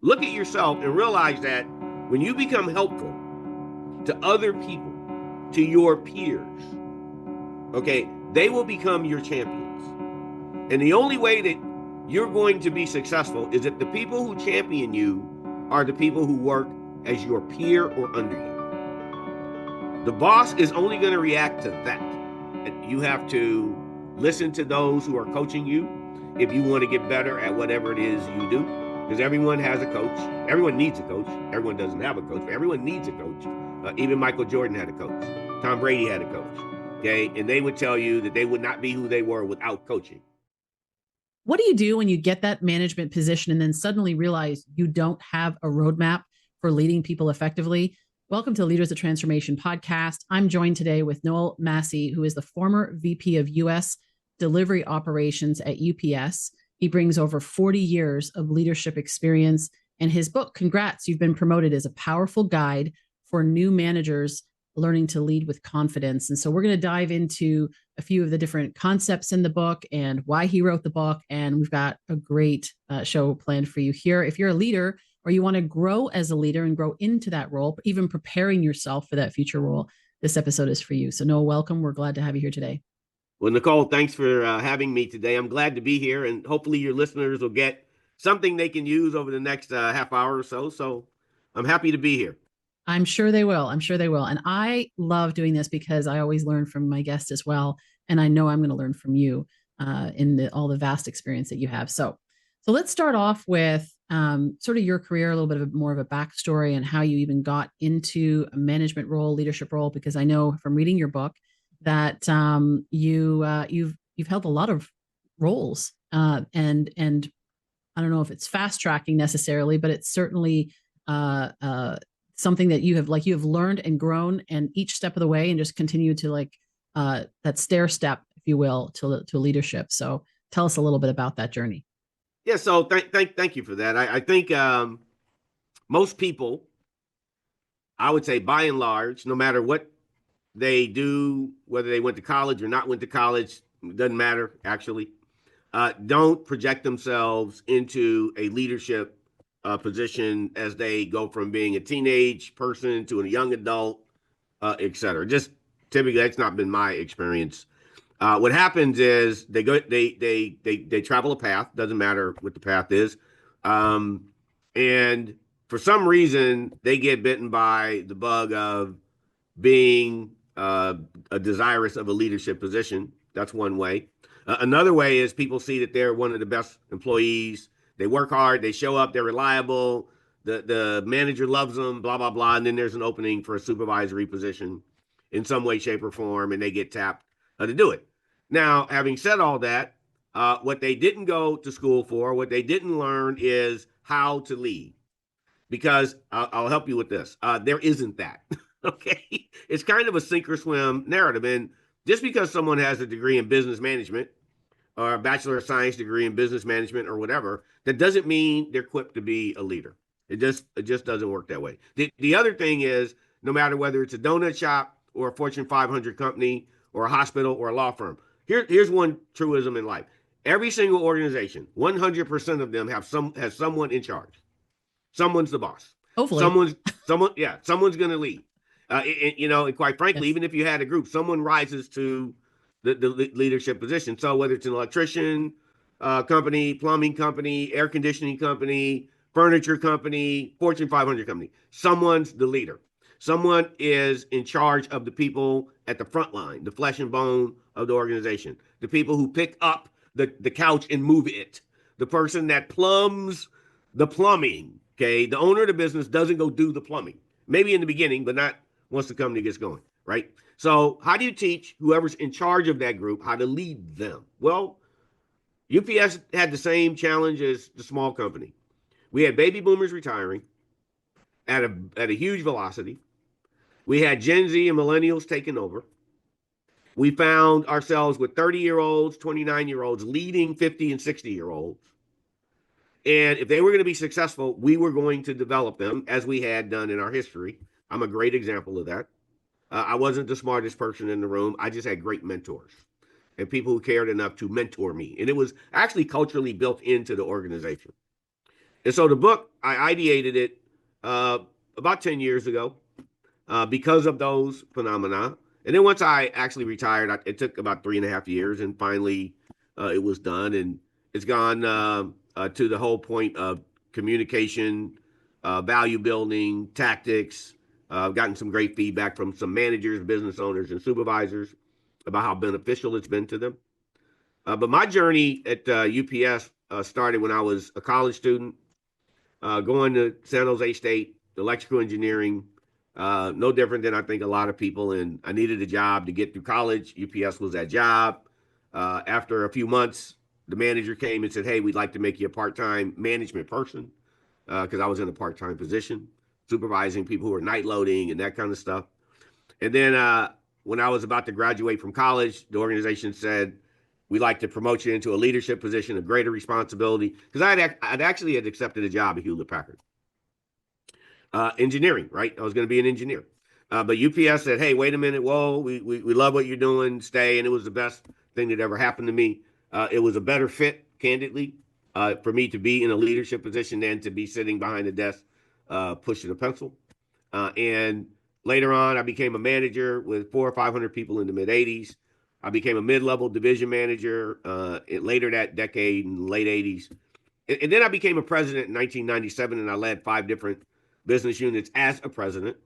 Look at yourself and realize that when you become helpful to other people, to your peers, okay, they will become your champions. And the only way that you're going to be successful is if the people who champion you are the people who work as your peer or under you. The boss is only going to react to that. And you have to listen to those who are coaching you if you want to get better at whatever it is you do. Because everyone has a coach. Everyone needs a coach. Everyone doesn't have a coach, but everyone needs a coach. Even Michael Jordan had a coach. Tom Brady had a coach. Okay. And they would tell you that they would not be who they were without coaching. What do you do when you get that management position and then suddenly realize you don't have a roadmap for leading people effectively? Welcome to Leaders of Transformation podcast. I'm joined today with Noel Massie, who is the former VP of US Delivery Operations at UPS. He brings over 40 years of leadership experience, and his book, Congrats, You've Been Promoted, is a powerful guide for new managers learning to lead with confidence. And so we're going to dive into a few of the different concepts in the book and why he wrote the book. And we've got a great show planned for you here. If you're a leader or you want to grow as a leader and grow into that role, even preparing yourself for that future role, this episode is for you. So Noah, welcome. We're glad to have you here today. Well, Nicole, thanks for having me today. I'm glad to be here, and hopefully your listeners will get something they can use over the next half hour or so. So I'm happy to be here. I'm sure they will. I'm sure they will. And I love doing this because I always learn from my guests as well. And I know I'm going to learn from you in all the vast experience that you have. So let's start off with sort of your career, a little bit of more of a backstory and how you even got into a management role, leadership role, because I know from reading your book that you've held a lot of roles, and I don't know if it's fast tracking necessarily, but it's certainly something that you have learned and grown, and each step of the way, and just continue to that stair step, if you will, to leadership. So tell us a little bit about that journey. Yeah. So thank you for that. I think most people, I would say by and large, no matter what they do, whether they went to college or not went to college, doesn't matter actually. Don't project themselves into a leadership position as they go from being a teenage person to a young adult, et cetera. Just typically, that's not been my experience. What happens is they travel a path. Doesn't matter what the path is, um, and for some reason they get bitten by the bug of being a desirous of a leadership position. That's one way. Another way is people see that they're one of the best employees. They work hard, they show up, they're reliable. The manager loves them, blah blah blah, and then there's an opening for a supervisory position in some way, shape, or form, and they get tapped to do it. Now, having said all that, what they didn't go to school for, what they didn't learn is how to lead. Because I'll help you with this. There isn't that. Okay, it's kind of a sink or swim narrative, and just because someone has a degree in business management or a bachelor of science degree in business management or whatever, that doesn't mean they're equipped to be a leader. It just doesn't work that way. The other thing is, no matter whether it's a donut shop or a Fortune 500 company or a hospital or a law firm, here's one truism in life: every single organization, 100% of them has someone in charge. Someone's the boss. Hopefully. Someone's going to lead. And quite frankly, Yes. even if you had a group, someone rises to the leadership position. So whether it's an electrician company, plumbing company, air conditioning company, furniture company, Fortune 500 company, someone's the leader. Someone is in charge of the people at the front line, the flesh and bone of the organization, the people who pick up the couch and move it, the person that plumbs the plumbing. Okay, the owner of the business doesn't go do the plumbing. Maybe in the beginning, but not once the company gets going, right? So, how do you teach whoever's in charge of that group how to lead them? Well, UPS had the same challenge as the small company. We had baby boomers retiring at a huge velocity. We had Gen Z and millennials taking over. We found ourselves with 30-year-olds, 29-year-olds leading 50 and 60-year-olds. And if they were going to be successful, we were going to develop them as we had done in our history. I'm a great example of that. I wasn't the smartest person in the room. I just had great mentors and people who cared enough to mentor me. And it was actually culturally built into the organization. And so the book, I ideated it about 10 years ago because of those phenomena. And then once I actually retired, it took about 3.5 years, and finally it was done. And it's gone to the whole point of communication, value building, tactics. I've gotten some great feedback from some managers, business owners, and supervisors about how beneficial it's been to them. But my journey at UPS started when I was a college student, going to San Jose State, electrical engineering, no different than I think a lot of people. And I needed a job to get through college. UPS was that job. After a few months, the manager came and said, "Hey, we'd like to make you a part-time management person," because I was in a part-time position, supervising people who were night loading and that kind of stuff. And then when I was about to graduate from college, the organization said, "We'd like to promote you into a leadership position of greater responsibility," because I'd actually had accepted a job at Hewlett Packard, engineering, right? I was going to be an engineer. But UPS said, "Hey, wait a minute. Whoa, we love what you're doing. Stay." And it was the best thing that ever happened to me. It was a better fit, candidly, for me to be in a leadership position than to be sitting behind a desk pushing a pencil. And later on, I became a manager with 400 or 500 people in the mid 80s. I became a mid-level division manager later that decade in the late 80s. And then I became a president in 1997, and I led 5 different business units as a president.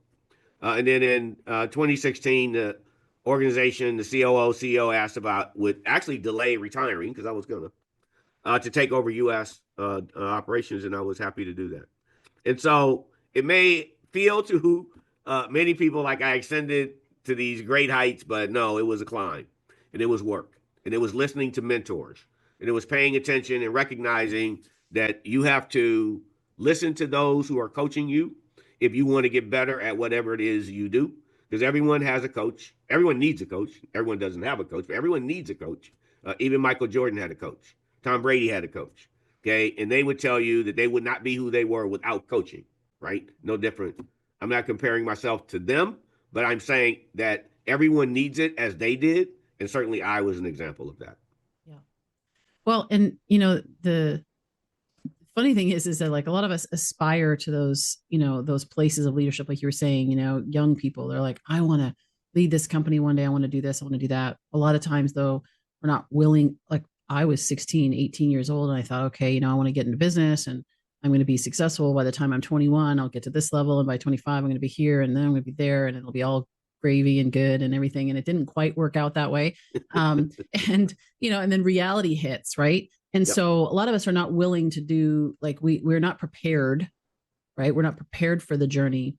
And then in 2016, the organization, the COO, CEO asked about would actually delay retiring, because I was going to take over U.S. Operations, and I was happy to do that. And so it may feel to many people like I ascended to these great heights, but no, it was a climb, and it was work, and it was listening to mentors, and it was paying attention and recognizing that you have to listen to those who are coaching you if you want to get better at whatever it is you do. Because everyone has a coach. Everyone needs a coach. Everyone doesn't have a coach, but everyone needs a coach. Even Michael Jordan had a coach. Tom Brady had a coach. Okay. And they would tell you that they would not be who they were without coaching, right? No different. I'm not comparing myself to them, but I'm saying that everyone needs it as they did. And certainly I was an example of that. Yeah. Well, and the funny thing is that like a lot of us aspire to those, those places of leadership, like you were saying, young people, they're like, I want to lead this company one day. I want to do this. I want to do that. A lot of times though, we're not willing. Like I was 16, 18 years old, and I thought, okay, I want to get into business and I'm going to be successful. By the time I'm 21, I'll get to this level. And by 25, I'm going to be here, and then I'm going to be there, and it'll be all gravy and good and everything. And it didn't quite work out that way. And then reality hits, right? And Yep. so a lot of us are not willing to do, like, we're not prepared, right? We're not prepared for the journey,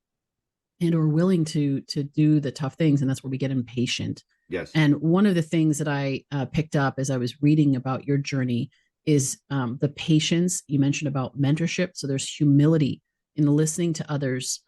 and we're willing to do the tough things. And that's where we get impatient. Yes. And one of the things that I picked up as I was reading about your journey is the patience. You mentioned about mentorship. So there's humility in listening to others,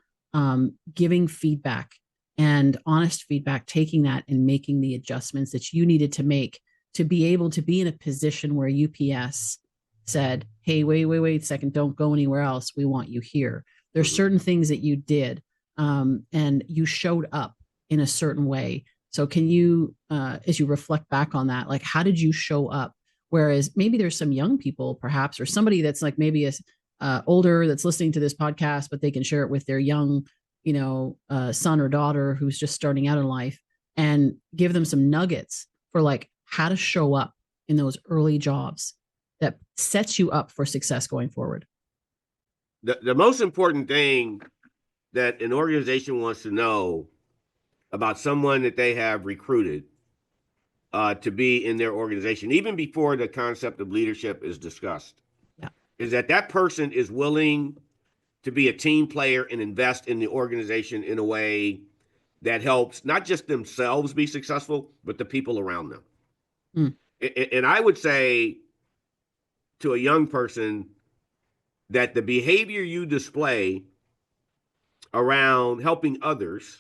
giving feedback and honest feedback, taking that and making the adjustments that you needed to make to be able to be in a position where UPS said, hey, wait a second, don't go anywhere else. We want you here. There's certain things that you did, and you showed up in a certain way. So can you, as you reflect back on that, like, how did you show up? Whereas maybe there's some young people perhaps, or somebody that's like maybe older that's listening to this podcast, but they can share it with their young, son or daughter who's just starting out in life, and give them some nuggets for like how to show up in those early jobs that sets you up for success going forward. The most important thing that an organization wants to know about someone that they have recruited to be in their organization, even before the concept of leadership is discussed, is that person is willing to be a team player and invest in the organization in a way that helps not just themselves be successful, but the people around them. And I would say to a young person that the behavior you display around helping others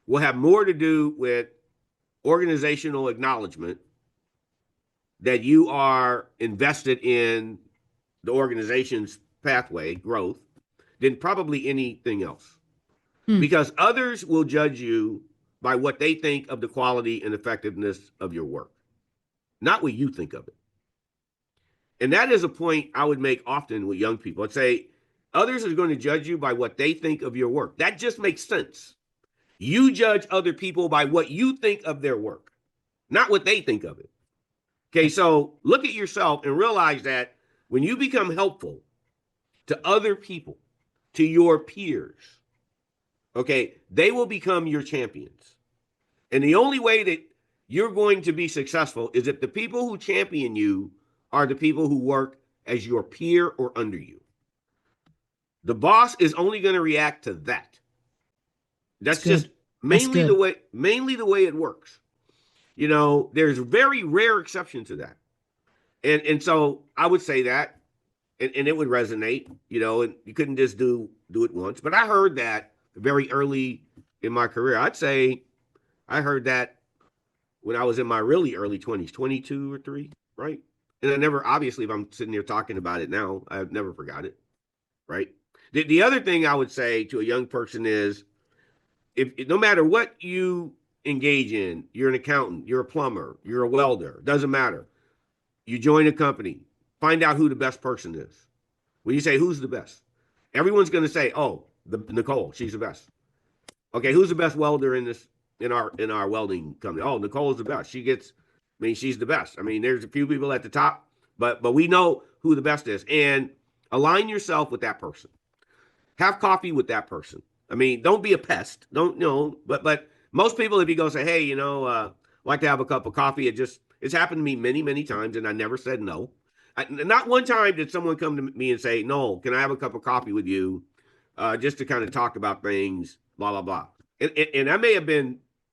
will have more to do with organizational acknowledgement that you are invested in the organization's pathway growth than probably anything else. Because others will judge you by what they think of the quality and effectiveness of your work, not what you think of it. And that is a point I would make often with young people. I'd say others are going to judge you by what they think of your work. That just makes sense. You judge other people by what you think of their work, not what they think of it. Okay, so look at yourself and realize that when you become helpful to other people, to your peers, okay, they will become your champions. And the only way that you're going to be successful is if the people who champion you are the people who work as your peer or under you. The boss is only going to react to that. That's just mainly the way it works. You know, there's a very rare exception to that. And so I would say that, and it would resonate, you know, and you couldn't just do it once. But I heard that very early in my career. I'd say I heard that when I was in my really early 20s, 22 or 3, right? And I never, obviously, if I'm sitting here talking about it now, I've never forgot it, right? The other thing I would say to a young person is, if no matter what you engage in, you're an accountant, you're a plumber, you're a welder, doesn't matter. You join a company, find out who the best person is. When you say who's the best, everyone's going to say, "Oh, Nicole, she's the best." Okay, who's the best welder in our welding company? Oh, Nicole's the best. She's the best. I mean, there's a few people at the top, but we know who the best is. And align yourself with that person. Have coffee with that person. I mean, don't be a pest. Don't, you know, but most people, if you go say, hey, you know, like to have a cup of coffee, it's happened to me many, many times, and I never said no. Not one time did someone come to me and say, no, can I have a cup of coffee with you, just to kind of talk about things, blah, blah, blah. And I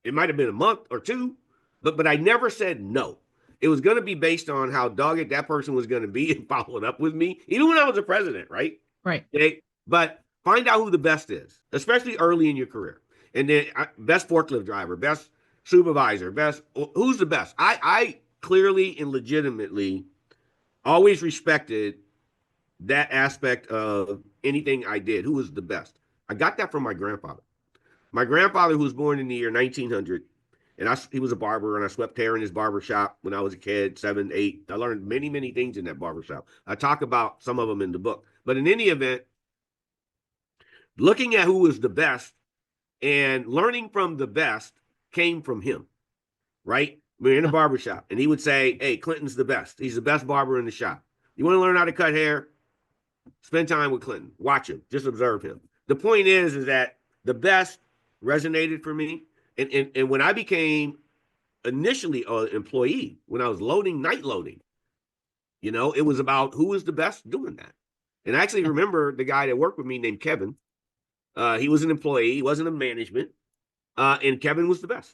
it might have been a month or two, but I never said no. It was going to be based on how dogged that person was going to be and following up with me, even when I was a president, right? Right. Okay? But find out who the best is, especially early in your career. And then best forklift driver, best supervisor, who's the best? I clearly and legitimately always respected that aspect of anything I did. Who was the best? I got that from my grandfather. My grandfather, who was born in the year 1900, and he was a barber, and I swept hair in his barbershop when I was a kid, 7, 8. I learned many, many things in that barbershop. I talk about some of them in the book. But in any event, looking at who was the best and learning from the best came from him, right? We're in a barbershop, and he would say, hey, Clinton's the best. He's the best barber in the shop. You want to learn how to cut hair? Spend time with Clinton. Watch him. Just observe him. The point is that the best resonated for me. And when I became initially an employee, when I was night loading, you know, it was about who was the best doing that. And I actually remember the guy that worked with me named Kevin. He was an employee. He wasn't in management. And Kevin was the best.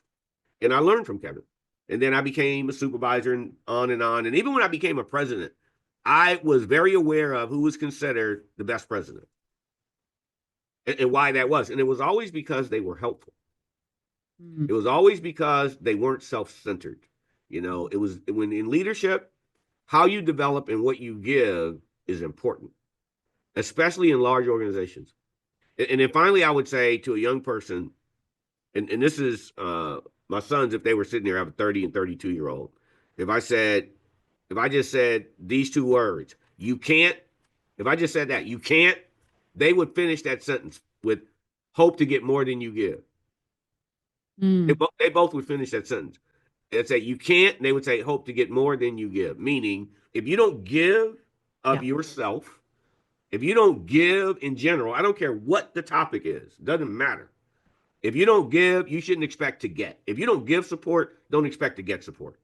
And I learned from Kevin. And then I became a supervisor and on and on. And even when I became a president, I was very aware of who was considered the best president and why that was. And it was always because they were helpful. It was always because they weren't self-centered. You know, it was when in leadership, how you develop and what you give is important, especially in large organizations. And then finally, I would say to a young person, and this is my sons, if they were sitting there, I have a 30 and 32-year-old. If I just said these 2 words, you can't, if I just said that, you can't, they would finish that sentence with hope to get more than you give. They both would finish that sentence. They'd say, you can't, and they would say, hope to get more than you give. Meaning, if you don't give of yourself, if you don't give in general, I don't care what the topic is, doesn't matter. If you don't give, you shouldn't expect to get. If you don't give support, don't expect to get support.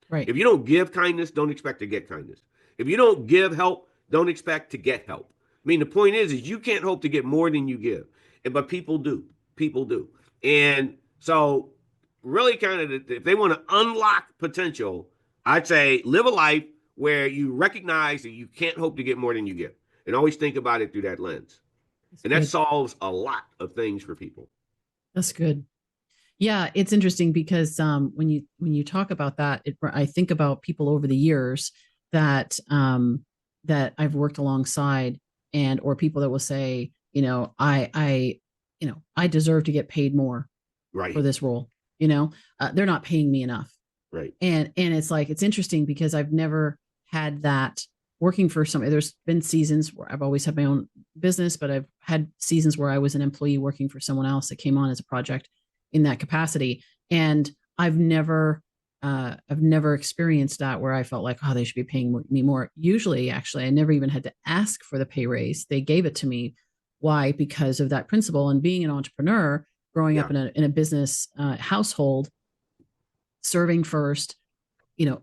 Right. If you don't give kindness, don't expect to get kindness. If you don't give help, don't expect to get help. I mean, the point is you can't hope to get more than you give. But people do. People do. And so really kind of, if they want to unlock potential, I'd say live a life where you recognize that you can't hope to get more than you give. And always think about it through that lens. And that solves a lot of things for people. That's good. Yeah, it's interesting because when you talk about that, I think about people over the years that that I've worked alongside, or people that will say, you know, I deserve to get paid more for this role. You know, they're not paying me enough. Right. And it's like, it's interesting because I've never had that working for somebody, there's been seasons where I've always had my own business, but I've had seasons where I was an employee working for someone else that came on as a project in that capacity. And I've never experienced that where I felt like, oh, they should be paying me more. Usually, actually, I never even had to ask for the pay raise. They gave it to me. Why? Because of that principle. And being an entrepreneur, growing up in a business household, serving first,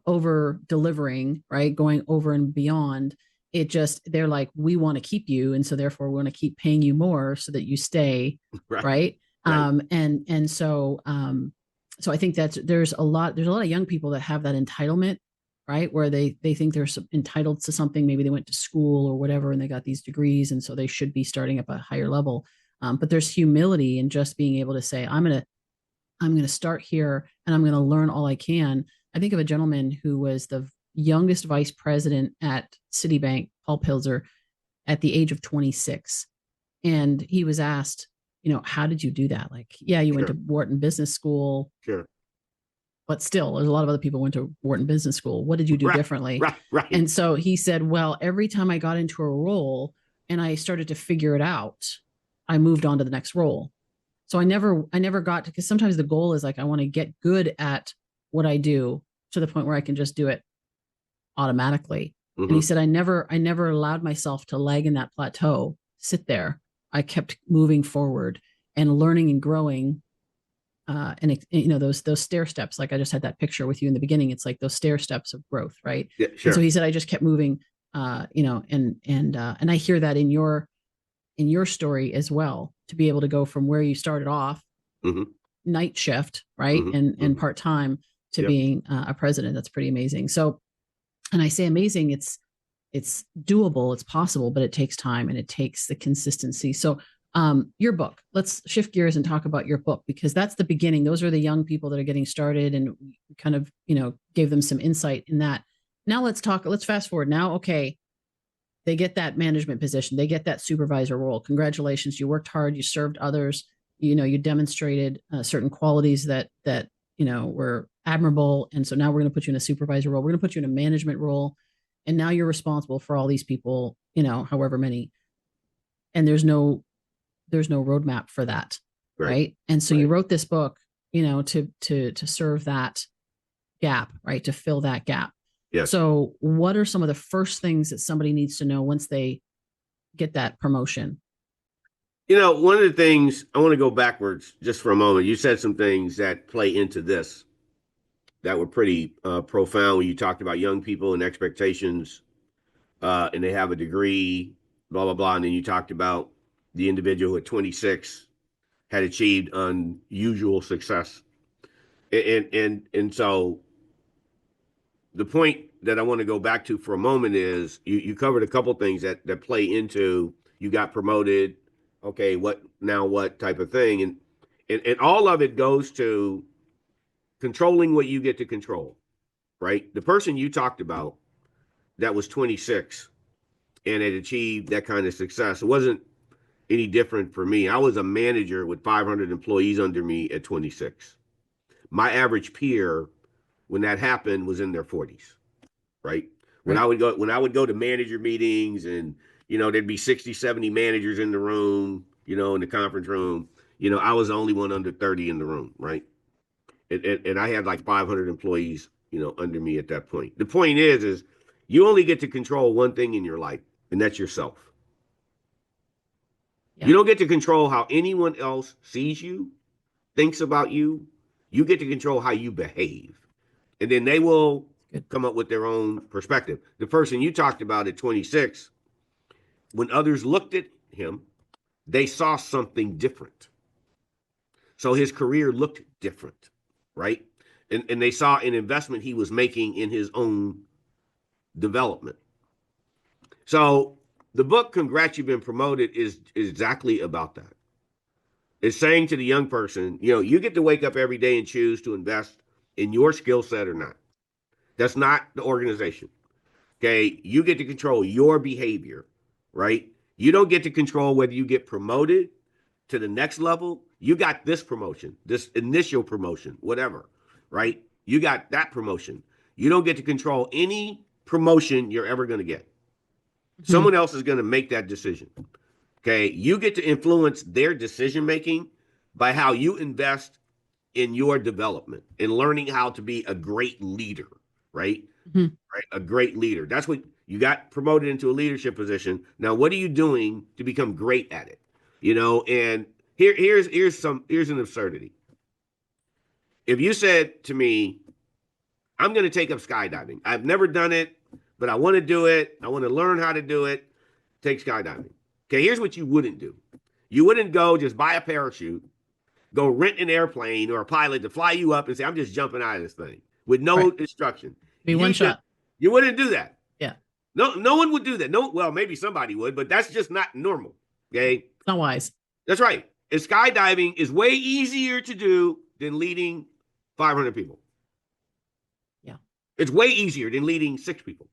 over delivering, right? Going over and beyond. They're like, we want to keep you. And so therefore we want to keep paying you more so that you stay. Right. Right. So I think there's a lot of young people that have that entitlement, right? Where they think they're entitled to something. Maybe they went to school or whatever, and they got these degrees. And so they should be starting up a higher level. But there's humility in just being able to say, I'm going to start here and I'm going to learn all I can. I think of a gentleman who was the youngest vice president at Citibank, Paul Pilzer, at the age of 26. And he was asked, how did you do that? Like, yeah, you went to Wharton Business School. Sure. But still, there's a lot of other people went to Wharton Business School. What did you do differently? Right. And so he said, well, every time I got into a role and I started to figure it out, I moved on to the next role. So I never got to, because sometimes the goal is like, I want to get good at what I do to the point where I can just do it automatically. Mm-hmm. And he said, I never allowed myself to lag in that plateau, sit there. I kept moving forward and learning and growing. And those stair steps, like I just had that picture with you in the beginning. It's like those stair steps of growth. Right. Yeah, sure. And so he said, I just kept moving, and I hear that in your story as well, to be able to go from where you started off, mm-hmm. night shift, right. Mm-hmm. And part-time to being a president. That's pretty amazing. So, and I say amazing, it's doable, it's possible, but it takes time and it takes the consistency. So your book, let's shift gears and talk about your book, because that's the beginning. Those are the young people that are getting started, and kind of, gave them some insight in that. Now let's fast forward now. Okay. They get that management position. They get that supervisor role. Congratulations. You worked hard. You served others. You demonstrated certain qualities that were admirable. And so now we're going to put you in a supervisor role. We're going to put you in a management role. And now you're responsible for all these people, however many. And there's no roadmap for that. Right. And so you wrote this book, to serve that gap, right? To fill that gap. Yes. So what are some of the first things that somebody needs to know once they get that promotion? One of the things, I want to go backwards just for a moment. You said some things that play into this that were pretty profound when you talked about young people and expectations, and they have a degree, blah, blah, blah. And then you talked about the individual who at 26 had achieved unusual success. And so the point that I want to go back to for a moment is you covered a couple things that play into, you got promoted. Okay, what type of thing? And all of it goes to controlling what you get to control, right? The person you talked about that was 26 and had achieved that kind of success, it wasn't any different for me. I was a manager with 500 employees under me at 26. My average peer, when that happened, was in their 40s, right? When I would go to manager meetings, and there'd be 60, 70 managers in the room, in the conference room, I was the only one under 30 in the room, right? And I had like 500 employees, under me at that point. The point is you only get to control one thing in your life, and that's yourself. Yeah. You don't get to control how anyone else sees you, thinks about you. You get to control how you behave. And then they will come up with their own perspective. The person you talked about at 26, when others looked at him, they saw something different. So his career looked different, right? And they saw an investment he was making in his own development. So the book, Congrats, You've Been Promoted, is exactly about that. It's saying to the young person, you get to wake up every day and choose to invest in your skill set or not. That's not the organization. Okay. You get to control your behavior, right? You don't get to control whether you get promoted to the next level. You got this promotion, this initial promotion, whatever, right? You got that promotion. You don't get to control any promotion you're ever going to get. Mhm. Someone else is going to make that decision. Okay. You get to influence their decision making by how you invest in your development and learning how to be a great leader, right? Mhm. Right? A great leader. That's what you got promoted into a leadership position. Now, what are you doing to become great at it? And here's an absurdity. If you said to me, I'm going to take up skydiving. I've never done it, but I want to do it. I want to learn how to do it. Take skydiving. Okay, here's what you wouldn't do. You wouldn't go just buy a parachute, go rent an airplane or a pilot to fly you up and say, I'm just jumping out of this thing with no Right. instruction. Be one shot. You wouldn't do that. Yeah. No one would do that. No, well, maybe somebody would, but that's just not normal. Okay. It's not wise. That's right. And skydiving is way easier to do than leading 500 people. Yeah. It's way easier than leading 6 people.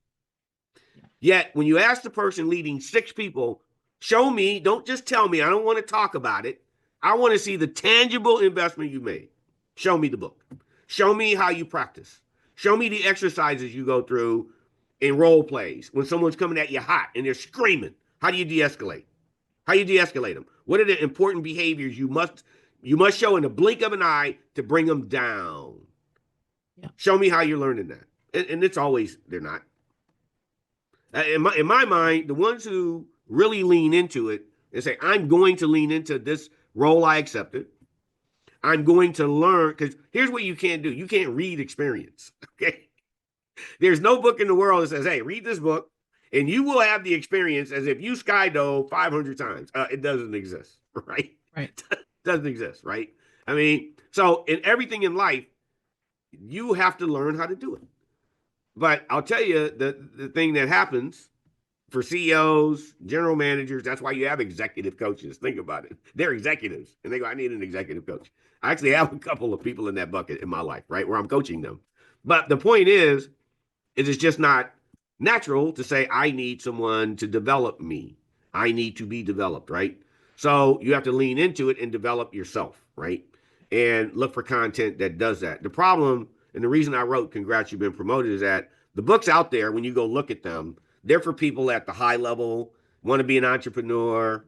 Yeah. Yet, when you ask the person leading 6 people, show me, don't just tell me, I don't want to talk about it. I want to see the tangible investment you made. Show me the book. Show me how you practice. Show me the exercises you go through in role plays when someone's coming at you hot and they're screaming. How do you de-escalate? How do you de-escalate them? What are the important behaviors you must show in the blink of an eye to bring them down? Yeah. Show me how you're learning that. And it's always, they're not. In my mind, the ones who really lean into it and say, I'm going to lean into this role I accepted. I'm going to learn, because here's what you can't do. You can't read experience. Okay. There's no book in the world that says, hey, read this book and you will have the experience as if you skydove 500 times. It doesn't exist, right? Right. Doesn't exist, right? I mean, so in everything in life, you have to learn how to do it. But I'll tell you the thing that happens for CEOs, general managers, that's why you have executive coaches. Think about it. They're executives and they go, I need an executive coach. I actually have a couple of people in that bucket in my life, right? Where I'm coaching them. But the point is, it is just not natural to say, I need someone to develop me. I need to be developed, right? So you have to lean into it and develop yourself, right? And look for content that does that. The problem, and the reason I wrote Congrats, You've Been Promoted, is that the books out there, when you go look at them, they're for people at the high level, want to be an entrepreneur,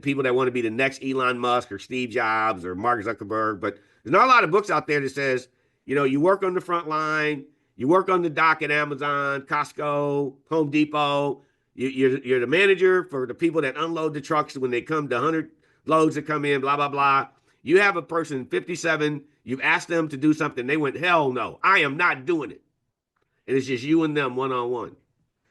people that want to be the next Elon Musk or Steve Jobs or Mark Zuckerberg. But there's not a lot of books out there that says, you work on the front line, you work on the dock at Amazon, Costco, Home Depot. You're the manager for the people that unload the trucks when they come to 100 loads that come in, blah, blah, blah. You have a person, 57, you've asked them to do something. They went, hell no, I am not doing it. And it's just you and them one-on-one.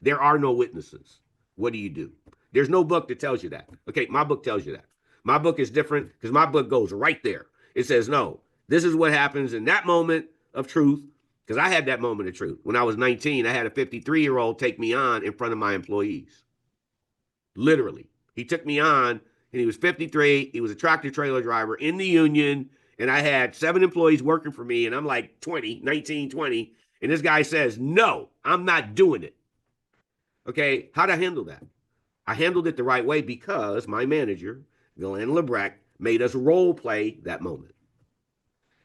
There are no witnesses. What do you do? There's no book that tells you that. Okay, my book tells you that. My book is different because my book goes right there. It says, no, this is what happens in that moment of truth. Because I had that moment of truth. When I was 19, I had a 53-year-old take me on in front of my employees. Literally. He took me on, and he was 53. He was a tractor trailer driver in the union, and I had 7 employees working for me, and I'm like 20, 19, 20. And this guy says, no, I'm not doing it. Okay, how'd I handle that? I handled it the right way because my manager, Glenn Lebrecht, made us role play that moment.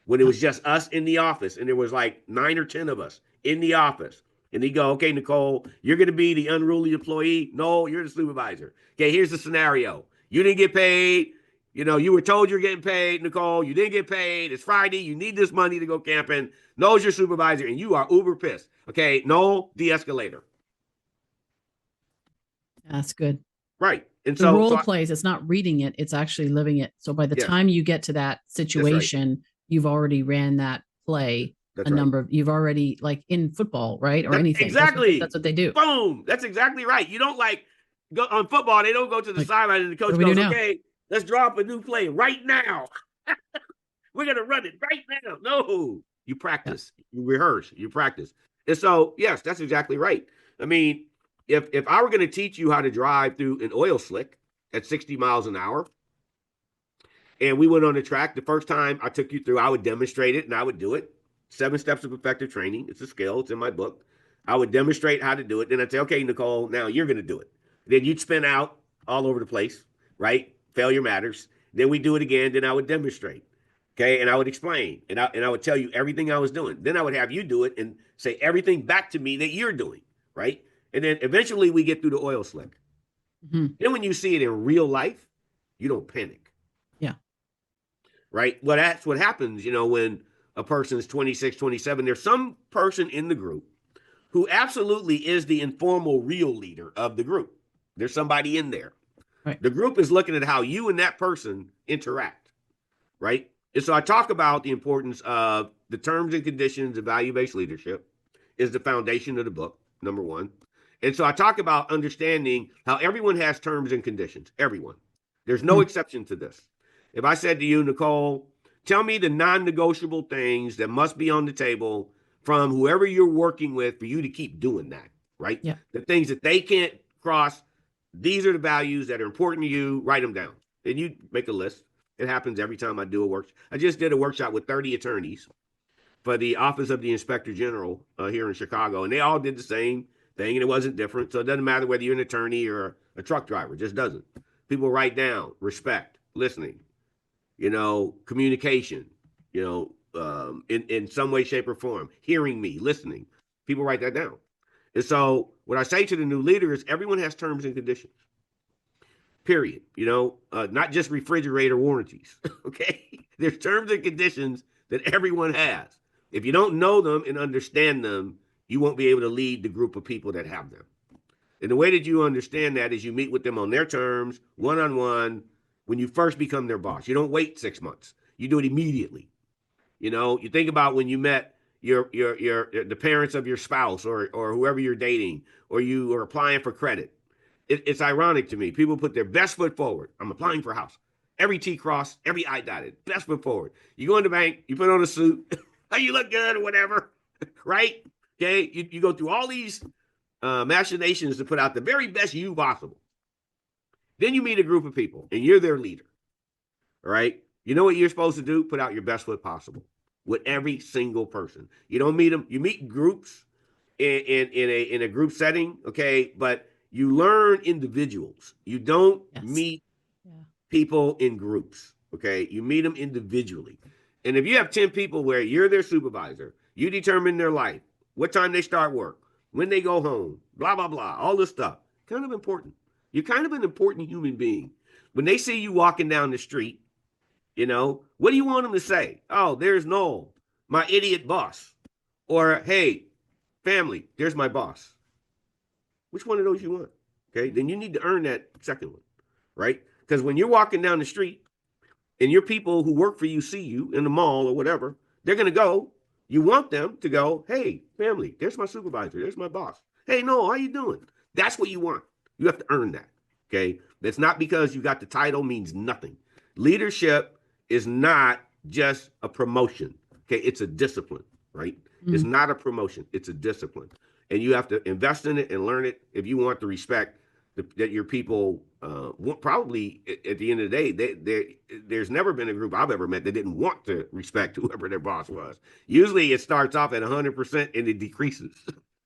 When it was just us in the office, and there was like 9 or 10 of us in the office. And he'd go, okay, Nicole, you're going to be the unruly employee. No, you're the supervisor. Okay, here's the scenario. You didn't get paid. You were told you're getting paid, Nicole. You didn't get paid. It's Friday. You need this money to go camping. Noel's your supervisor, and you are uber pissed. Okay, Noel, de-escalator. That's good. Right. And The role plays, it's not reading it, it's actually living it. So by the time you get to that situation, you've already ran that play number of, you've already, like in football, right? Or anything. Exactly. That's what they do. Boom. That's exactly right. You don't go on football. They don't go to the sideline and the coach goes, okay, let's draw up a new play right now. We're going to run it right now. No, you practice, you rehearse, you practice. And so, yes, that's exactly right. I mean, if I were going to teach you how to drive through an oil slick at 60 miles an hour, and we went on the track, the first time I took you through, I would demonstrate it and I would do it. 7 steps of effective training. It's a skill. It's in my book. I would demonstrate how to do it. Then I'd say, okay, Nicole, now you're going to do it. Then you'd spin out all over the place, right? Failure matters. Then we do it again. Then I would demonstrate. Okay. And I would explain. And I would tell you everything I was doing. Then I would have you do it and say everything back to me that you're doing, right? And then eventually we get through the oil slick. Mm-hmm. Then when you see it in real life, you don't panic. Yeah. Right? Well, that's what happens, when a person is 26, 27. There's some person in the group who absolutely is the informal real leader of the group. There's somebody in there. Right. The group is looking at how you and that person interact, right? And so I talk about the importance of the terms and conditions of value-based leadership is the foundation of the book, number one. And so I talk about understanding how everyone has terms and conditions, everyone. There's no exception to this. If I said to you, Nicole, tell me the non-negotiable things that must be on the table from whoever you're working with for you to keep doing that, right? Yeah. The things that they can't cross, these are the values that are important to you, write them down. And you make a list. It happens every time I do a workshop. I just did a workshop with 30 attorneys for the Office of the Inspector General here in Chicago, and they all did the same thing, and it wasn't different. So it doesn't matter whether you're an attorney or a truck driver. It just doesn't. People write down respect, listening, communication, in some way, shape, or form, hearing me, listening. People write that down. And so what I say to the new leader is everyone has terms and conditions. Period. Not just refrigerator warranties. Okay. There's terms and conditions that everyone has. If you don't know them and understand them, you won't be able to lead the group of people that have them. And the way that you understand that is you meet with them on their terms, one-on-one, when you first become their boss. You don't wait 6 months. You do it immediately. You think about when you met the parents of your spouse or whoever you're dating, or you are applying for credit. It's ironic to me. People put their best foot forward. I'm applying for a house. Every T crossed, every I dotted, best foot forward. You go in the bank, you put on a suit, you look good or whatever, right? Okay, you go through all these machinations to put out the very best you possible. Then you meet a group of people and you're their leader, all right? You know what you're supposed to do? Put out your best foot possible with every single person. You don't meet them. You meet groups in a group setting, okay? But you learn individuals. You don't meet people in groups, okay? You meet them individually. And if you have 10 people where you're their supervisor, you determine their life, what time they start work, when they go home, blah, blah, blah, all this stuff, kind of important. You're kind of an important human being. When they see you walking down the street, what do you want them to say? Oh, there's Noel, my idiot boss. Or, hey, family, there's my boss. Which one of those you want? Okay, then you need to earn that second one, right? Because when you're walking down the street and your people who work for you see you in the mall or whatever, they're going to go. You want them to go, hey, family, there's my supervisor. There's my boss. Hey, Noel, how you doing? That's what you want. You have to earn that, okay? That's not because you got the title means nothing. Leadership is not just a promotion, okay? It's a discipline, right? It's not a promotion. It's a discipline. And you have to invest in it and learn it if you want the respect that your people want. Probably at the end of the day, there's never been a group I've ever met that didn't want to respect whoever their boss was. Usually it starts off at 100% and it decreases.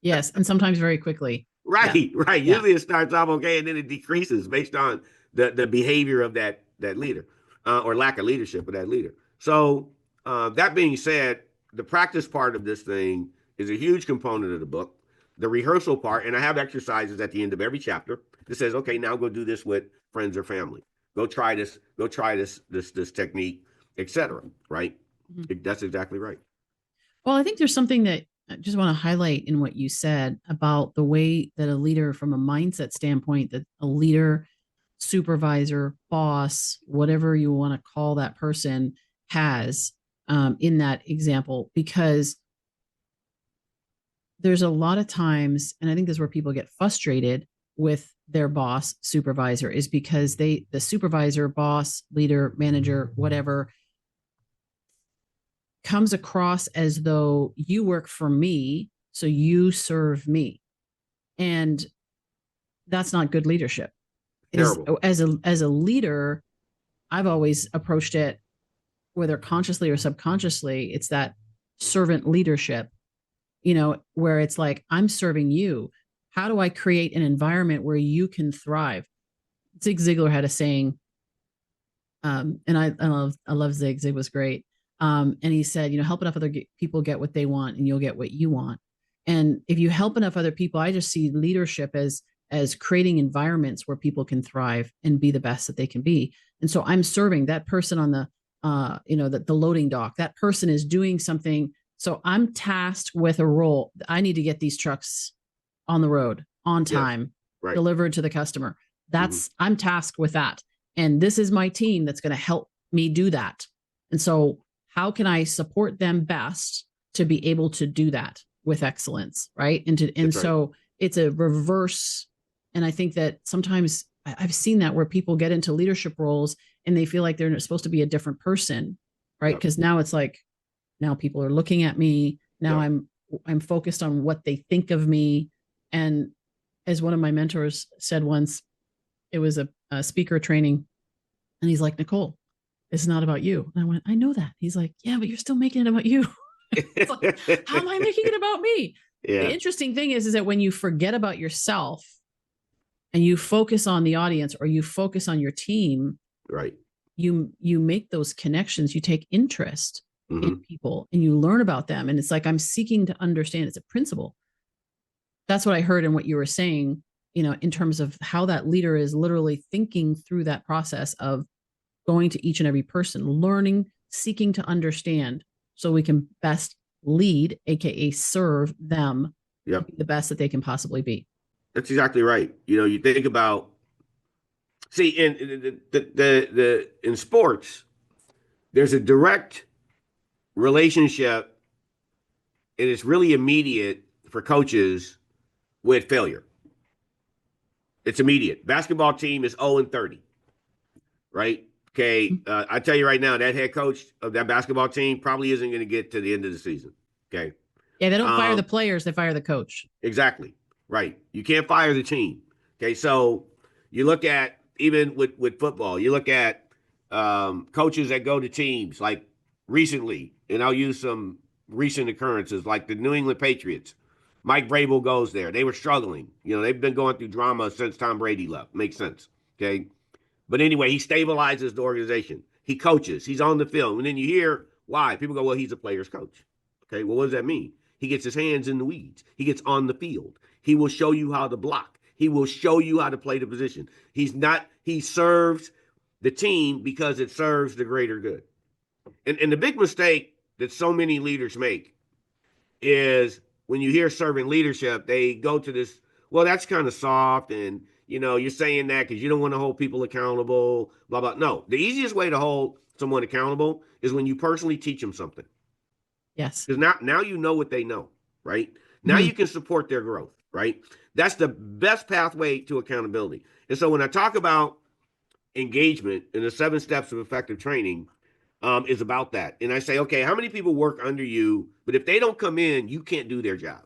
Yes, and sometimes very quickly. Right, yeah. Right. Usually it starts off okay and then it decreases based on the behavior of that leader or lack of leadership of that leader. So that being said, the practice part of this thing is a huge component of the book. The rehearsal part, and I have exercises at the end of every chapter that says, okay, now go do this with friends or family. Go try this technique, etc. Right? That's exactly right. Well, I think there's something that I just want to highlight in what you said about the way that a leader, from a mindset standpoint, that a leader, supervisor, boss, whatever you want to call that person, has in that example, because there's a lot of times, and I think this is where people get frustrated with their boss, supervisor, is because the supervisor, boss, leader, manager, whatever, comes across as though you work for me, so you serve me. And that's not good leadership. As a leader, I've always approached it, whether consciously or subconsciously, it's that servant leadership, where it's like, I'm serving you. How do I create an environment where you can thrive? Zig Ziglar had a saying, and I love Zig. Zig was great. And he said, help enough other people get what they want and you'll get what you want. And if you help enough other people, I just see leadership as creating environments where people can thrive and be the best that they can be. And so I'm serving that person on the the loading dock. That person is doing something. So I'm tasked with a role. I need to get these trucks on the road on Yes. time, Right. delivered to the customer. I'm tasked with that. And this is my team that's going to help me do that. And so how can I support them best to be able to do that with excellence? Right. So it's a reverse. And I think that sometimes I've seen that where people get into leadership roles and they feel like they're supposed to be a different person. Right. Because now it's like, now people are looking at me. Now I'm focused on what they think of me. And as one of my mentors said once, it was a speaker training. And he's like, Nicole, it's not about you. And I went, I know that. He's like, yeah, but you're still making it about you. It's like, how am I making it about me? Yeah. The interesting thing is that when you forget about yourself and you focus on the audience or you focus on your team, right, you make those connections, you take interest in people and you learn about them. And it's like, I'm seeking to understand. It's a principle. That's what I heard in what you were saying, in terms of how that leader is literally thinking through that process of going to each and every person, learning, seeking to understand so we can best lead, AKA serve them yep, the best that they can possibly be. That's exactly right. You think about, see, in in sports, there's a direct relationship, and it's really immediate for coaches with failure. It's immediate. Basketball team is 0-30, right? Okay, I tell you right now, that head coach of that basketball team probably isn't going to get to the end of the season. Okay. Yeah, they don't fire the players; they fire the coach. Exactly. Right. You can't fire the team. Okay. So you look at, even with football, you look at coaches that go to teams like recently, and I'll use some recent occurrences like the New England Patriots. Mike Vrabel goes there. They were struggling. They've been going through drama since Tom Brady left. Makes sense. Okay. But anyway, he stabilizes the organization. He coaches. He's on the field. And then you hear why. People go, well, he's a player's coach. Okay. Well, what does that mean? He gets his hands in the weeds. He gets on the field. He will show you how to block. He will show you how to play the position. He serves the team because it serves the greater good. And the big mistake that so many leaders make is when you hear servant leadership, they go to this, well, that's kind of soft. And, you're saying that because you don't want to hold people accountable, blah, blah. No, the easiest way to hold someone accountable is when you personally teach them something. Yes. Because now you know what they know, right? Now you can support their growth, right? That's the best pathway to accountability. And so when I talk about engagement in the 7 steps of effective training, is about that. And I say, okay, how many people work under you? But if they don't come in, you can't do their job.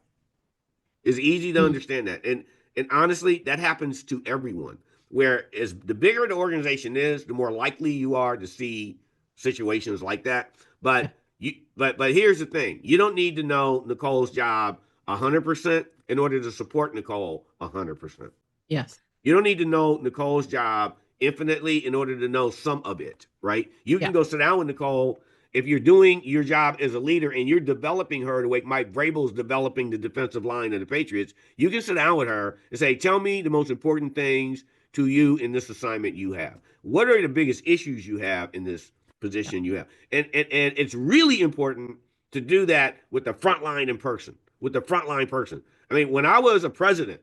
It's easy to understand that. And honestly, that happens to everyone. Whereas the bigger the organization is, the more likely you are to see situations like that. But but here's the thing: you don't need to know Nicole's job 100% in order to support Nicole 100%. Yes. You don't need to know Nicole's job infinitely in order to know some of it, right? You can go sit down with Nicole if you're doing your job as a leader and you're developing her the way Mike Vrabel's developing the defensive line of the Patriots. You can sit down with her and say, tell me the most important things to you in this assignment you have. What are the biggest issues you have in this position you have? And it's really important to do that with the frontline in person, with the frontline person. I mean, when I was a president,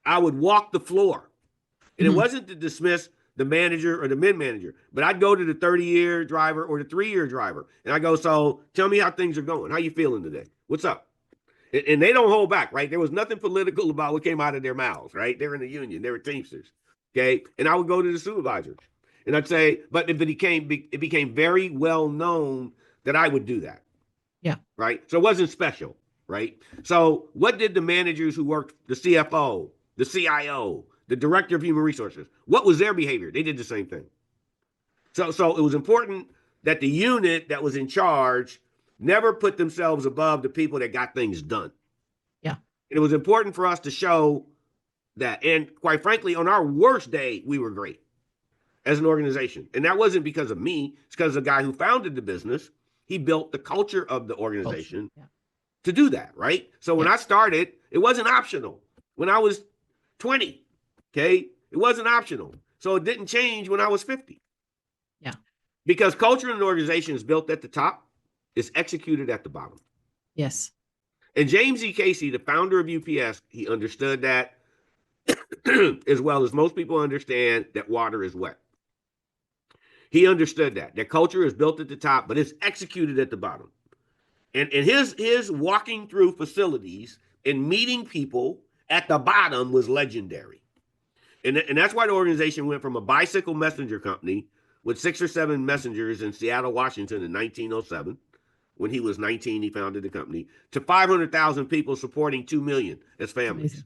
I would walk the floor. And it wasn't to dismiss the manager or the mid-manager, but I'd go to the 30-year driver or the 3-year driver, and I go, so tell me how things are going. How you feeling today? What's up? And they don't hold back, right? There was nothing political about what came out of their mouths, right? They're in the union. They were Teamsters, okay? And I would go to the supervisor, and I'd say, but it became very well known that I would do that. Yeah. Right? So it wasn't special, right? So what did the managers who worked, the CFO, the CIO, the director of human resources, what was their behavior? They did the same thing. So it was important that the unit that was in charge never put themselves above the people that got things done. Yeah. And it was important for us to show that. And quite frankly, on our worst day, we were great as an organization. And that wasn't because of me. It's because the guy who founded the business, he built the culture of the organization to do that, right? So when I started, it wasn't optional. When I was 20, okay, it wasn't optional. So it didn't change when I was 50. Yeah. Because culture in an organization is built at the top, it's executed at the bottom. Yes. And James E. Casey, the founder of UPS, he understood that as well as most people understand that water is wet. He understood that culture is built at the top, but it's executed at the bottom. And his walking through facilities and meeting people at the bottom was legendary. And that's why the organization went from a bicycle messenger company with 6 or 7 messengers in Seattle, Washington in 1907. When he was 19, he founded the company, to 500,000 people supporting 2 million as families.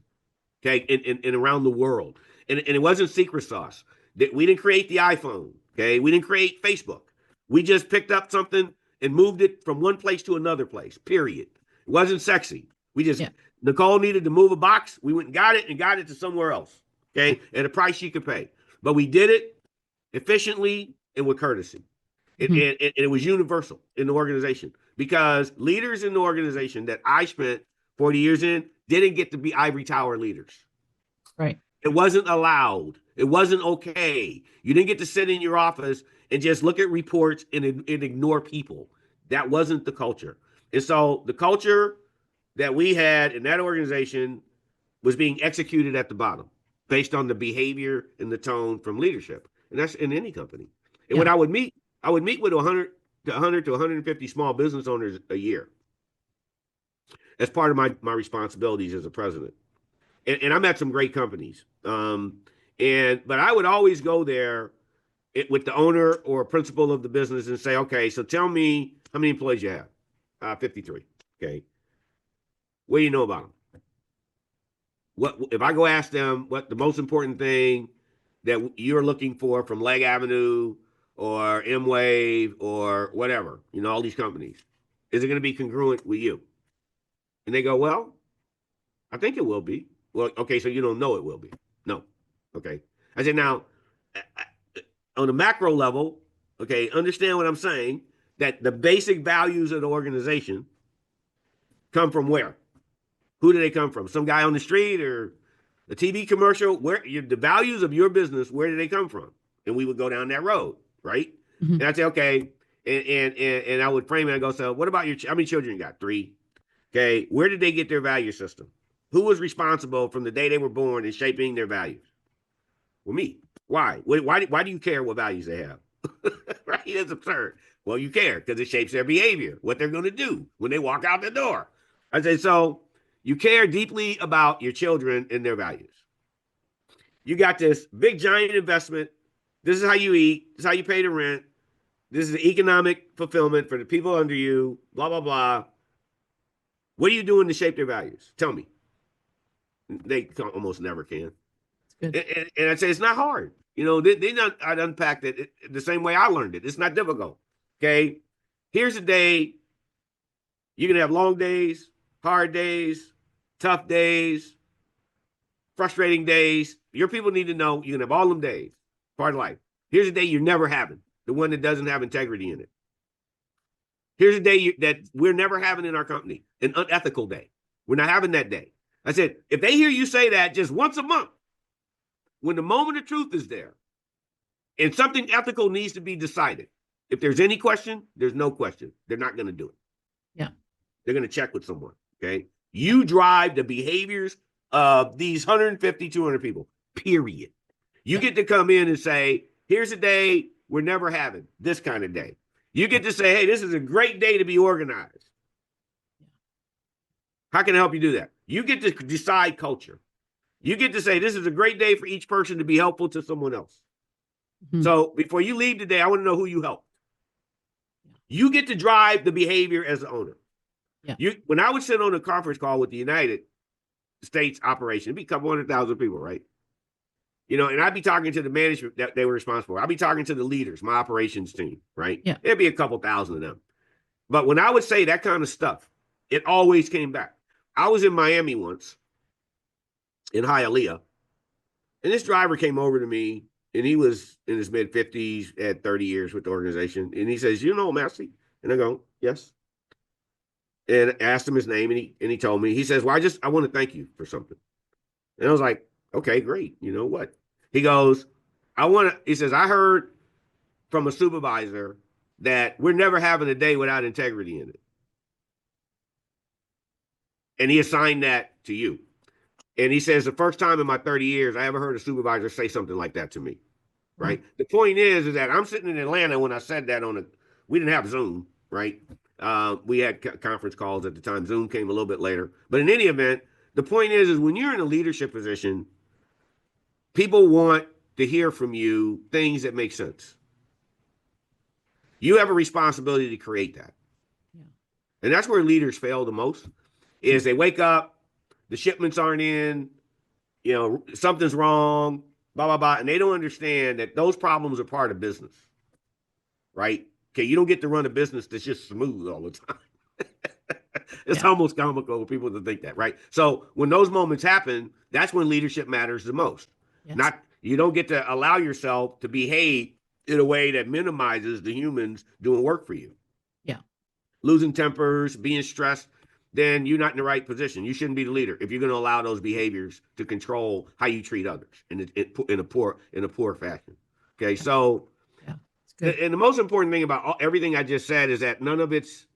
Okay, and around the world. And it wasn't secret sauce. We didn't create the iPhone. Okay, we didn't create Facebook. We just picked up something and moved it from one place to another place, period. It wasn't sexy. We just, Nicole needed to move a box. We went and got it to somewhere else, okay, at a price she could pay. But we did it efficiently and with courtesy. And it was universal in the organization because leaders in the organization that I spent 40 years in didn't get to be ivory tower leaders. Right. It wasn't allowed. It wasn't okay. You didn't get to sit in your office and just look at reports and ignore people. That wasn't the culture. And so the culture that we had in that organization was being executed at the bottom based on the behavior and the tone from leadership. And that's in any company. And when I would meet with 100 to 150 small business owners a year as part of my responsibilities as a president. And I met some great companies. But I would always go there with the owner or principal of the business and say, okay, so tell me how many employees you have. 53. Okay. What do you know about them? What if I go ask them what the most important thing that you're looking for from Leg Avenue or M-Wave or whatever, all these companies, is it going to be congruent with you? And they go, well, I think it will be. Well, okay, so you don't know it will be. No. Okay. I said, now, on a macro level, okay, understand what I'm saying, that the basic values of the organization come from where? Who do they come from? Some guy on the street or a TV commercial? The values of your business, where do they come from? And we would go down that road, right? And I'd say, okay, and I would frame it and go, so what about how many children you got? 3. Okay, where did they get their value system? Who was responsible from the day they were born in shaping their values? Well, me. Why? Why do you care what values they have? Right? That's absurd. Well, you care because it shapes their behavior, what they're going to do when they walk out the door. I say, so you care deeply about your children and their values. You got this big giant investment. This is how you eat. This is how you pay the rent. This is the economic fulfillment for the people under you, blah, blah, blah. What are you doing to shape their values? Tell me. They almost never can. And I'd say it's not hard. I'd unpacked it the same way I learned it. It's not difficult. Okay. Here's a day. You're going to have long days, hard days, tough days, frustrating days. Your people need to know you're going to have all them days, part of life. Here's a day you're never having, the one that doesn't have integrity in it. Here's a day that we're never having in our company, an unethical day. We're not having that day. I said, if they hear you say that just once a month, when the moment of truth is there and something ethical needs to be decided, if there's any question, there's no question. They're not going to do it. Yeah. They're going to check with someone. Okay. You drive the behaviors of these 150, 200 people, period. You get to come in and say, here's a day we're never having, this kind of day. You get to say, hey, this is a great day to be organized. How can I help you do that? You get to decide culture. You get to say, this is a great day for each person to be helpful to someone else. So before you leave today, I want to know who you helped. You get to drive the behavior as the owner. When I would sit on a conference call with the United States operation, it'd be a couple 100,000 people, right? And I'd be talking to the management that they were responsible for. I'd be talking to the leaders, my operations team, right? Yeah. It'd be a couple thousand of them. But when I would say that kind of stuff, it always came back. I was in Miami once, in Hialeah, and this driver came over to me, and he was in his mid-50s, had 30 years with the organization, and he says, you know Massie? And I go, yes. and asked him his name, and he told me. He says, "Well, I want to thank you for something." And I was like, "Okay, great. You know what?" He goes, "I want to." He says, "I heard from a supervisor that we're never having a day without integrity in it, and he assigned that to you." And he says, "The first time in my 30 years I ever heard a supervisor say something like that to me." Right. The point is that I'm sitting in Atlanta when I said that we didn't have Zoom, right? We had conference calls at the time. Zoom came a little bit later. But in any event, the point is when you're in a leadership position, people want to hear from you things that make sense. You have a responsibility to create that. Yeah. And that's where leaders fail the most is they wake up, the shipments aren't in, something's wrong, blah, blah, blah. And they don't understand that those problems are part of business, right? Okay, you don't get to run a business that's just smooth all the time. It's almost comical for people to think that, right? So when those moments happen, that's when leadership matters the most. Yes. You don't get to allow yourself to behave in a way that minimizes the humans doing work for you. Yeah. Losing tempers, being stressed, then you're not in the right position. You shouldn't be the leader if you're going to allow those behaviors to control how you treat others in a poor fashion. Okay, so and the most important thing about everything I just said is that none of it's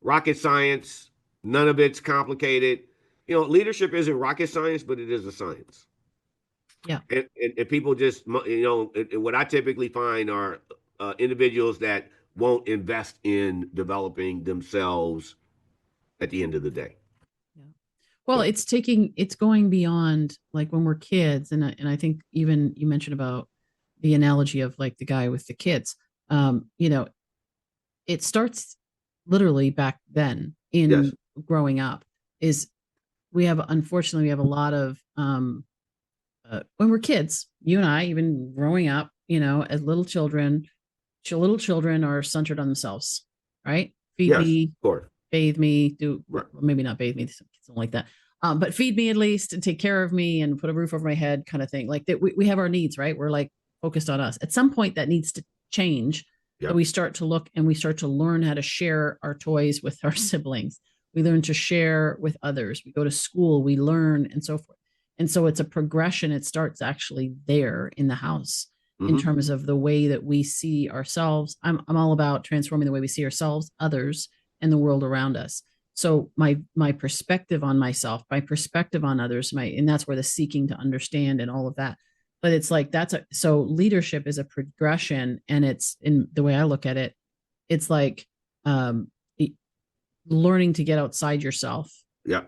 rocket science, none of it's complicated. Leadership isn't rocket science, but it is a science. Yeah, and people just what I typically find are individuals that won't invest in developing themselves at the end of the day. Yeah. Well, it's going beyond like when we're kids. And I think even you mentioned about the analogy of like the guy with the kids, it starts literally back then in growing up unfortunately, we have a lot of, when we're kids, you and I, even growing up, as little children are centered on themselves, right? Feed me, bathe me, maybe not bathe me, something like that. But feed me at least and take care of me and put a roof over my head kind of thing. Like that we have our needs, right? We're like focused on us. At some point that needs to change. Yep. So we start to look and we start to learn how to share our toys with our siblings. We learn to share with others. We go to school, we learn and so forth. And so it's a progression. It starts actually there in the house in terms of the way that we see ourselves. I'm all about transforming the way we see ourselves, others, and the world around us. So my perspective on myself, my perspective on others, and that's where the seeking to understand and all of that. But it's like so leadership is a progression, and it's in the way I look at it, it's like learning to get outside yourself. Yeah.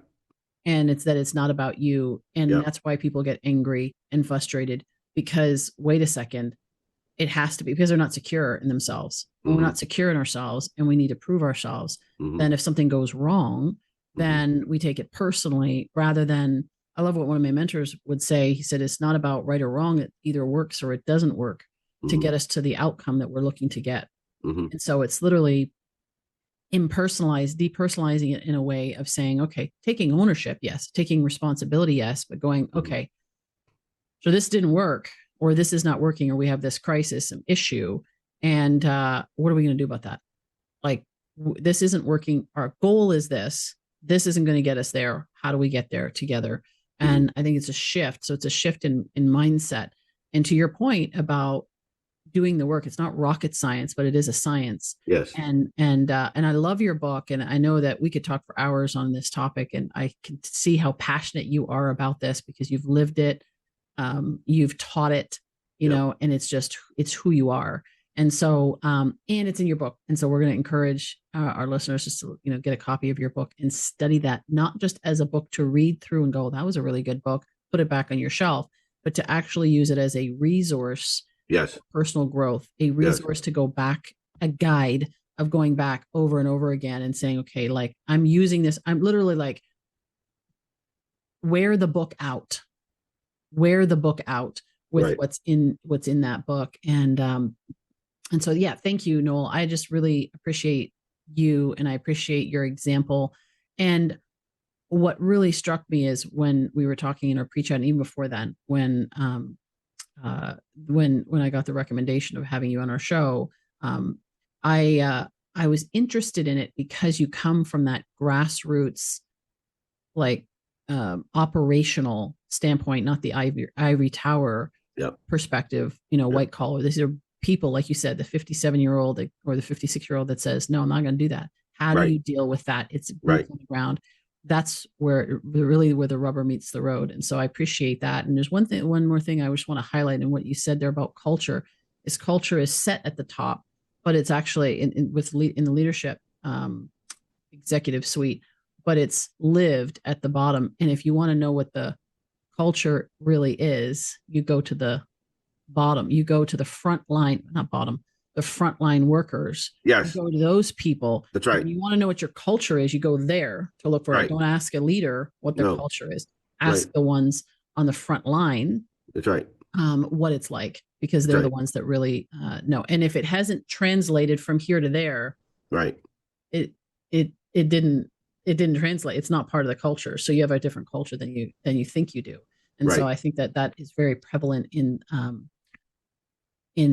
And it's not about you. And that's why people get angry and frustrated because wait a second, it has to be because they're not secure in themselves. When we're not secure in ourselves and we need to prove ourselves, then if something goes wrong, then we take it personally rather than, I love what one of my mentors would say. He said, it's not about right or wrong. It either works or it doesn't work to get us to the outcome that we're looking to get. And so it's literally depersonalizing it in a way of saying, okay, taking ownership, yes, taking responsibility, yes, but going, okay, so this didn't work, or this is not working, or we have this crisis and issue, and what are we going to do about that? Like, this isn't working. Our goal is this. This isn't going to get us there. How do we get there together? And I think it's a shift. So it's a shift in mindset. And to your point about doing the work, it's not rocket science, but it is a science. Yes. And I love your book, and I know that we could talk for hours on this topic, and I can see how passionate you are about this because you've lived it, you've taught it, know, and it's who you are. And so, and it's in your book. And so we're going to encourage our listeners just to, get a copy of your book and study that, not just as a book to read through and go, that was a really good book, put it back on your shelf, but to actually use it as a resource. Yes. Personal growth, a resource to go back, a guide of going back over and over again and saying, okay, like I'm using this. I'm literally like, wear the book out with what's in that book. And so, yeah, thank you, Noel. I just really appreciate you, and I appreciate your example. And what really struck me is when we were talking in our pre-chat, and even before then, when I got the recommendation of having you on our show, I I was interested in it because you come from that grassroots, like operational standpoint, not the ivory tower Yep. perspective, Yep. white collar. These are people, like you said, the 57-year-old or the 56-year-old that says, no, I'm not going to do that. How do Right. you deal with that? It's Right. boots on the ground. That's where really where the rubber meets the road. And so I appreciate that. And there's one more thing I just want to highlight in what you said there about culture. Is culture is set at the top, but it's actually in the leadership executive suite, but it's lived at the bottom. And if you want to know what the culture really is, you go to the bottom, you go to the front line, not bottom, the frontline workers. Yes. You go to those people. That's right. When you want to know what your culture is, you go there to look for it. Don't ask a leader what their culture is. Ask the ones on the front line. That's right. What it's like, because they're the ones that really know. And if it hasn't translated from here to there, right, it didn't translate. It's not part of the culture. So you have a different culture than you think you do. And so I think that is very prevalent in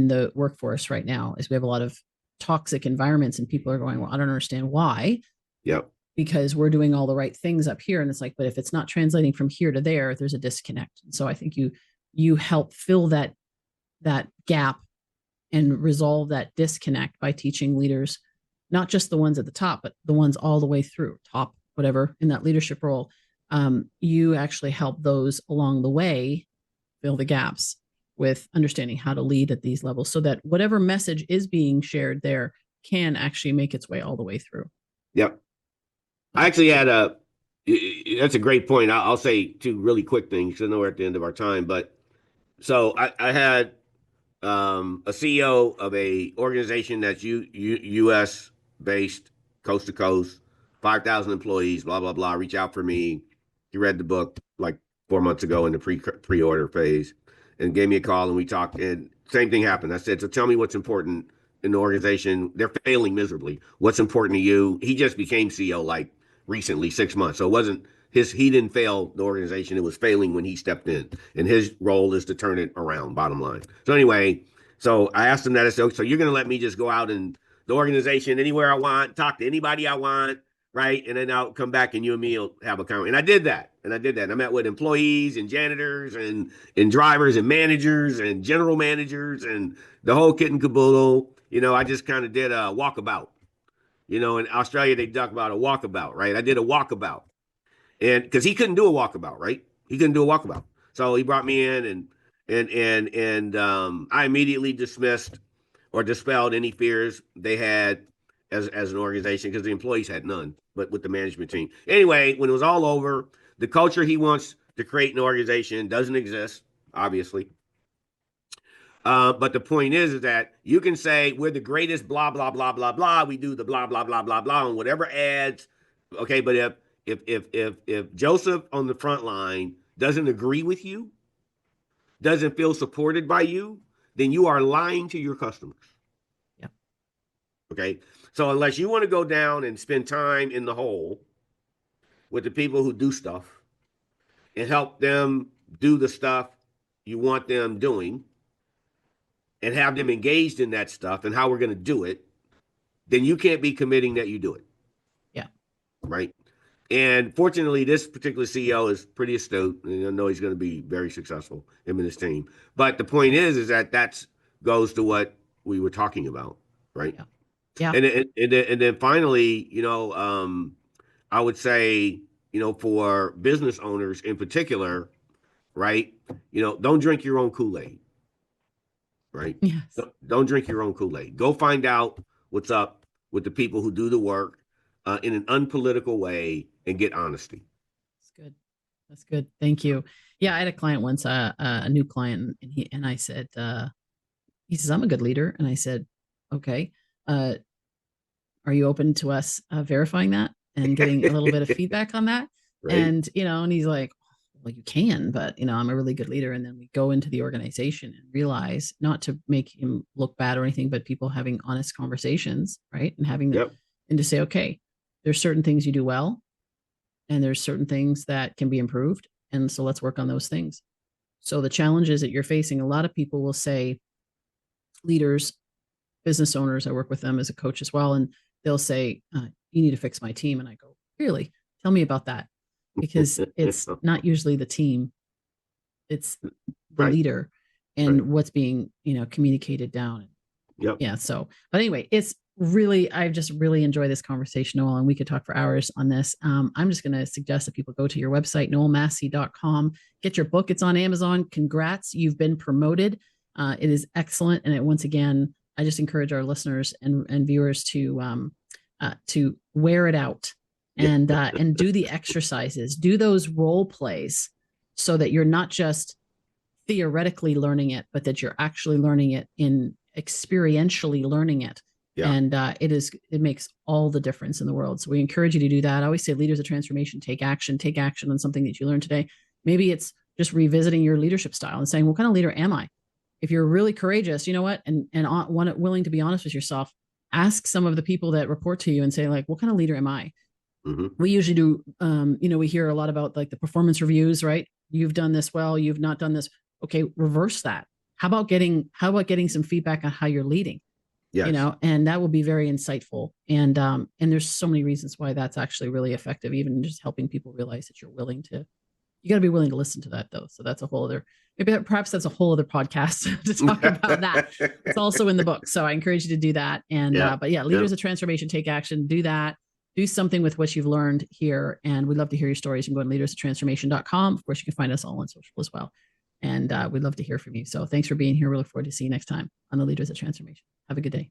the workforce right now, is we have a lot of toxic environments, and people are going, well, I don't understand why. Yep. Because we're doing all the right things up here. And it's like, but if it's not translating from here to there, there's a disconnect. And so I think you help fill that gap and resolve that disconnect by teaching leaders, not just the ones at the top, but the ones all the way through top, whatever, in that leadership role. You actually help those along the way fill the gaps with understanding how to lead at these levels, so that whatever message is being shared there can actually make its way all the way through. Yep. I actually had that's a great point. I'll say two really quick things because I know we're at the end of our time. But so I had a CEO of a organization that's U.S. based, coast to coast, 5,000 employees, blah, blah, blah, reach out for me. He read the book like 4 months ago in the pre-order phase and gave me a call, and we talked, and same thing happened. I said, so tell me what's important in the organization. They're failing miserably. What's important to you? He just became CEO like recently, 6 months. So it wasn't he didn't fail the organization. It was failing when he stepped in. And his role is to turn it around, bottom line. So anyway, so I asked him that. I said, so you're going to let me just go out in the organization anywhere I want, talk to anybody I want, right? And then I'll come back and you and me will have a conversation. And I did that. And I met with employees and janitors and drivers and managers and general managers and the whole kit and caboodle. I just kind of did a walkabout. In Australia, they talk about a walkabout, right? I did a walkabout. And because he couldn't do a walkabout, right? He couldn't do a walkabout. So he brought me in, and I immediately dismissed or dispelled any fears they had as an organization, because the employees had none, but with the management team. Anyway, when it was all over, the culture he wants to create in an organization doesn't exist, obviously. But the point is that you can say we're the greatest, blah, blah, blah, blah, blah. We do the blah, blah, blah, blah, blah, and whatever ads. Okay, but if Joseph on the front line doesn't agree with you, doesn't feel supported by you, then you are lying to your customers. Yeah. Okay. So unless you want to go down and spend time in the hole with the people who do stuff and help them do the stuff you want them doing and have them engaged in that stuff and how we're going to do it, then you can't be committing that you do it. Yeah. Right. And fortunately, this particular CEO is pretty astute, and I know he's going to be very successful, him and his team. But the point is that goes to what we were talking about, right? Yeah. And then finally, I would say, for business owners in particular, right? Don't drink your own Kool-Aid, right? Yes. Don't drink your own Kool-Aid. Go find out what's up with the people who do the work in an unpolitical way and get honesty. That's good. Thank you. Yeah, I had a client once, a new client, and I said, he says, I'm a good leader. And I said, okay, are you open to us verifying that and getting a little bit of feedback on that? Right. And, and he's like, well, you can, but, I'm a really good leader. And then we go into the organization and realize, not to make him look bad or anything, but people having honest conversations, right? And having them, and to say, okay, there's certain things you do well, and there's certain things that can be improved. And so let's work on those things. So the challenges that you're facing, a lot of people will say, leaders, business owners, I work with them as a coach as well. And they'll say, you need to fix my team. And I go, really? Tell me about that. Because it's not usually the team, it's the Right. leader and what's being, communicated down. Yep. Yeah. So, but anyway, I've just really enjoyed this conversation, Noel, and we could talk for hours on this. I'm just going to suggest that people go to your website, noelmassie.com, get your book. It's on Amazon. Congrats. You've been promoted. It is excellent. And once again, I just encourage our listeners and viewers to wear it out and do the exercises, do those role plays so that you're not just theoretically learning it, but that you're actually learning it in experientially learning it. Yeah. And it makes all the difference in the world. So we encourage you to do that. I always say leaders of transformation, take action on something that you learned today. Maybe it's just revisiting your leadership style and saying, what kind of leader am I? If you're really courageous, you know what? And willing to be honest with yourself, ask some of the people that report to you and say, like, what kind of leader am I? Mm-hmm. We usually do, we hear a lot about like the performance reviews, right? You've done this well, you've not done this. Okay, reverse that. How about getting some feedback on how you're leading? Yes. And that will be very insightful. And there's so many reasons why that's actually really effective, even just helping people realize that you got to be willing to listen to that though. So that's perhaps that's a whole other podcast to talk about that. It's also in the book. So I encourage you to do that. And, leaders of transformation, take action, do that, do something with what you've learned here. And we'd love to hear your stories. You can go to leadersoftransformation.com. Of course, you can find us all on social as well. And we'd love to hear from you. So thanks for being here. We look forward to seeing you next time on the Leaders of Transformation. Have a good day.